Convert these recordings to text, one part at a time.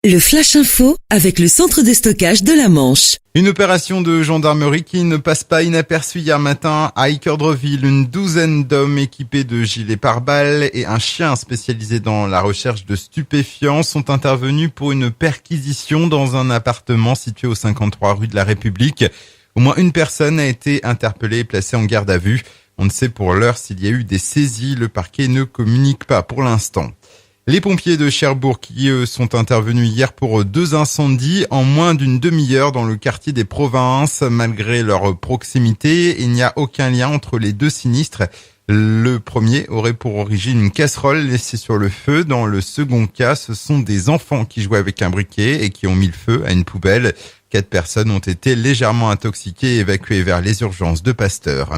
Le Flash Info avec le centre de stockage de la Manche. Une opération de gendarmerie qui ne passe pas inaperçue hier matin à Équeurdreville. Une douzaine d'hommes équipés de gilets pare-balles et un chien spécialisé dans la recherche de stupéfiants sont intervenus pour une perquisition dans un appartement situé au 53 rue de la République. Au moins une personne a été interpellée et placée en garde à vue. On ne sait pour l'heure s'il y a eu des saisies. Le parquet ne communique pas pour l'instant. Les pompiers de Cherbourg qui sont intervenus hier pour 2 incendies en moins d'une demi-heure dans le quartier des Provinces. Malgré leur proximité, il n'y a aucun lien entre les deux sinistres. Le premier aurait pour origine une casserole laissée sur le feu. Dans le second cas, ce sont des enfants qui jouaient avec un briquet et qui ont mis le feu à une poubelle. 4 personnes ont été légèrement intoxiquées et évacuées vers les urgences de Pasteur.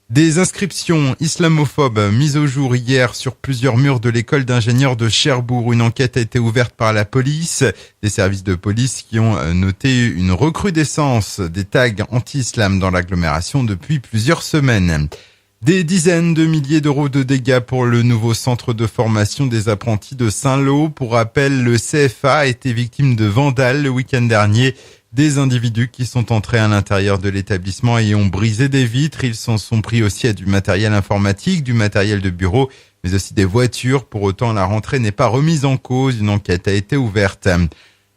Des inscriptions islamophobes mises au jour hier sur plusieurs murs de l'école d'ingénieurs de Cherbourg. Une enquête a été ouverte par la police. Des services de police qui ont noté une recrudescence des tags anti-islam dans l'agglomération depuis plusieurs semaines. Des dizaines de milliers d'euros de dégâts pour le nouveau centre de formation des apprentis de Saint-Lô. Pour rappel, le CFA a été victime de vandales le week-end dernier. Des individus qui sont entrés à l'intérieur de l'établissement et ont brisé des vitres. Ils s'en sont pris aussi à du matériel informatique, du matériel de bureau, mais aussi des voitures. Pour autant, la rentrée n'est pas remise en cause. Une enquête a été ouverte.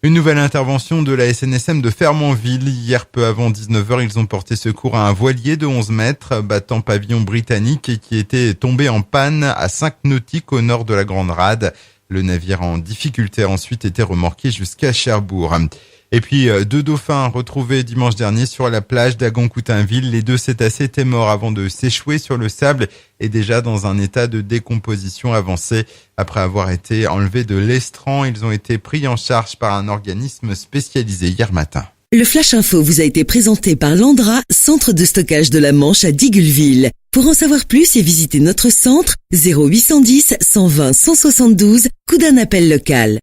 Une nouvelle intervention de la SNSM de Fermanville. Hier, peu avant 19h, ils ont porté secours à un voilier de 11 mètres battant pavillon britannique et qui était tombé en panne à 5 nautiques au nord de la Grande Rade. Le navire en difficulté a ensuite été remorqué jusqu'à Cherbourg. Et puis, 2 dauphins retrouvés dimanche dernier sur la plage d'Agon-Coutainville. Les 2 cétacés étaient morts avant de s'échouer sur le sable et déjà dans un état de décomposition avancé. Après avoir été enlevés de l'estran, ils ont été pris en charge par un organisme spécialisé hier matin. Le Flash Info vous a été présenté par Landra, centre de stockage de la Manche à Digueulville. Pour en savoir plus et visiter notre centre, 0810 120 172, coup d'un appel local.